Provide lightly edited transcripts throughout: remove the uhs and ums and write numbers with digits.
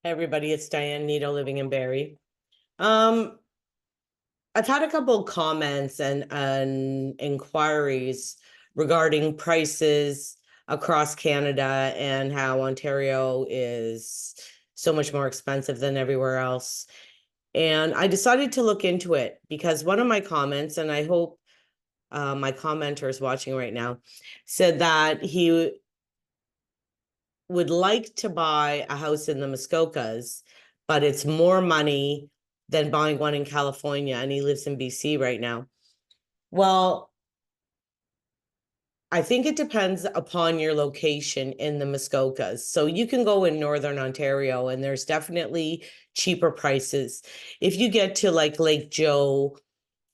Hey everybody, it's Diane Neto living in Barrie. Um, I've had a couple comments and inquiries regarding prices across Canada and how Ontario is so much more expensive than everywhere else. And I decided to look into it because one of my comments, and I hope my commenter is watching right now, said that he would like to buy a house in the Muskokas, but it's more money than buying one in California, and he lives in BC right now. Well, I think it depends upon your location in the Muskokas. So you can go in Northern Ontario and there's definitely cheaper prices. If you get to like Lake Joe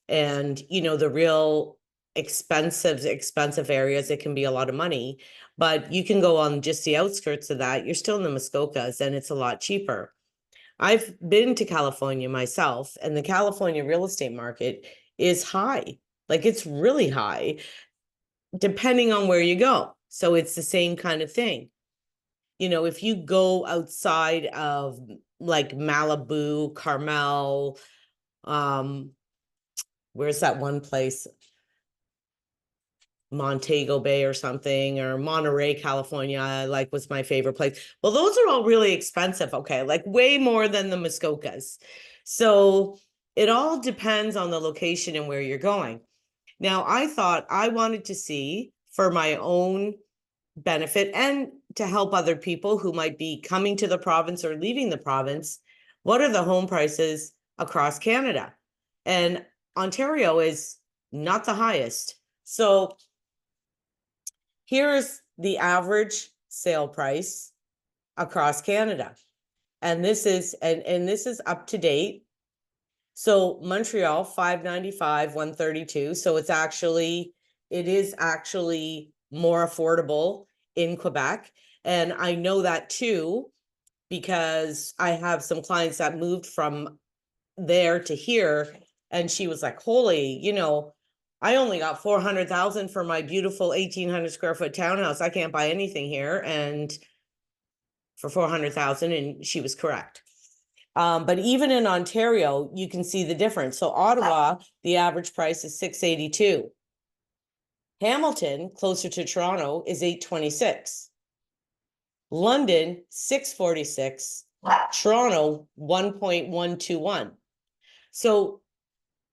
and, the real expensive areas, it can be a lot of money. But you can go on just the outskirts of that. You're still in the Muskokas and it's a lot cheaper. I've been to California myself, and the California real estate market is high. Like it's really high, depending on where you go. So it's the same kind of thing. If you go outside of like Malibu, Carmel, where's that one place? Montego Bay or something, or Monterey, California, like was my favorite place. Well, those are all really expensive. Okay. Like way more than the Muskokas. So it all depends on the location and where you're going. Now, I thought I wanted to see for my own benefit and to help other people who might be coming to the province or leaving the province, what are the home prices across Canada? And Ontario is not the highest. So here's the average sale price across Canada. And this is up to date. So Montreal, 595, 132. So it is actually more affordable in Quebec. And I know that too, because I have some clients that moved from there to here. And she was like, holy, I only got 400,000 for my beautiful 1,800 square foot townhouse. I can't buy anything here. And for 400,000, and she was correct. But even in Ontario, you can see the difference. So Ottawa, the average price is 682. Hamilton, closer to Toronto, is 826. London, 646. Toronto, 1.121. So,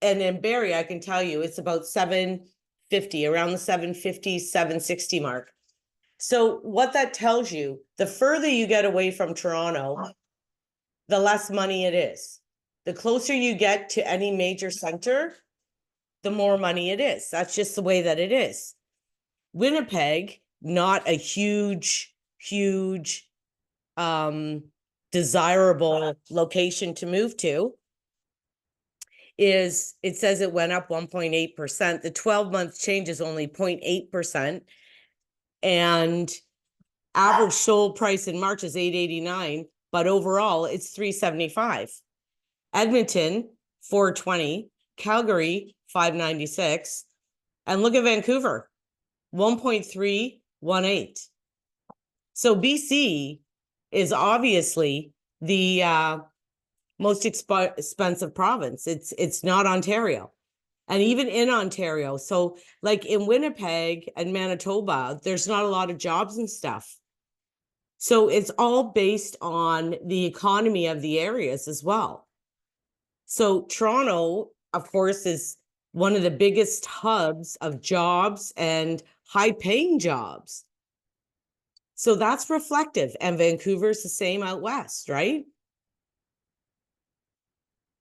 and in Barrie, I can tell you it's about 750, around the 750, 760 mark. So what that tells you, the further you get away from Toronto, the less money it is. The closer you get to any major center, the more money it is. That's just the way that it is. Winnipeg, not a huge desirable location to move to, it says it went up 1.8%. The 12-month change is only 0.8%. And average sold price in March is 889, but overall it's 375. Edmonton, 420. Calgary, 596. And look at Vancouver, 1.318. So BC is obviously the most expensive province. It's not Ontario. And even in Ontario, so like in Winnipeg and Manitoba, there's not a lot of jobs and stuff. So it's all based on the economy of the areas as well. So Toronto, of course, is one of the biggest hubs of jobs and high-paying jobs. So that's reflective. And Vancouver's the same out west, right?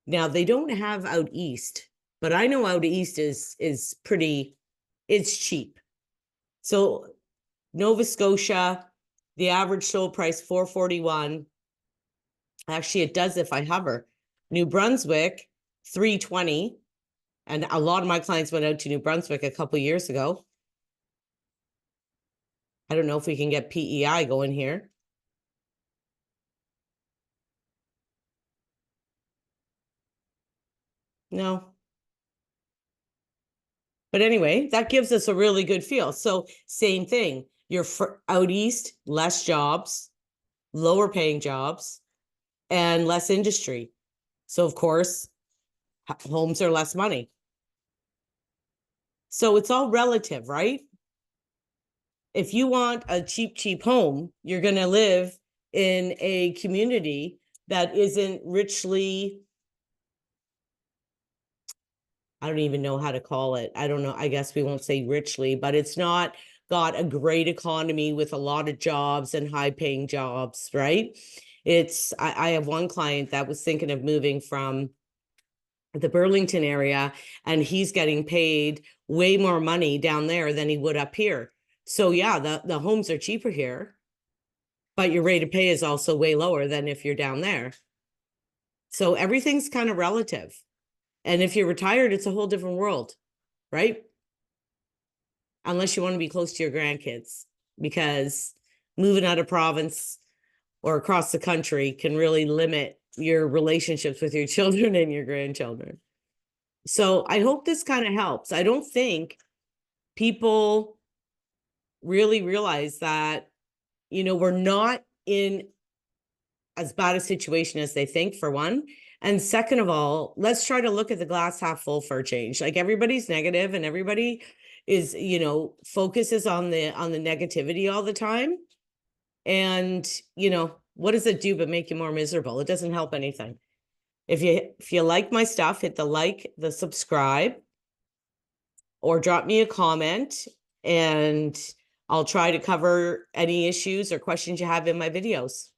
Now, they don't have out east, but I know out east is it's cheap. So Nova Scotia, the average sold price, 441. Actually, it does if I hover. New Brunswick, 320. And a lot of my clients went out to New Brunswick a couple years ago. I don't know if we can get PEI going here. No. But anyway, that gives us a really good feel. So same thing. You're out east, less jobs, lower paying jobs. and less industry. So of course, homes are less money. So it's all relative, right? If you want a cheap home, you're going to live in a community that isn't richly, I don't even know how to call it. I don't know. I guess we won't say richly, but it's not got a great economy with a lot of jobs and high paying jobs, right? I have one client that was thinking of moving from the Burlington area, and he's getting paid way more money down there than he would up here. So yeah, the homes are cheaper here, but your rate of pay is also way lower than if you're down there. So everything's kind of relative. And if you're retired, it's a whole different world, right? Unless you want to be close to your grandkids, because moving out of province or across the country can really limit your relationships with your children and your grandchildren. So I hope this kind of helps. I don't think people really realize that, we're not in as bad a situation as they think, for one. And second of all, let's try to look at the glass half full for a change. Like, everybody's negative and everybody is, focuses on the negativity all the time. And, what does it do but make you more miserable? It doesn't help anything. If you like my stuff, hit the like, the subscribe, or drop me a comment, and I'll try to cover any issues or questions you have in my videos.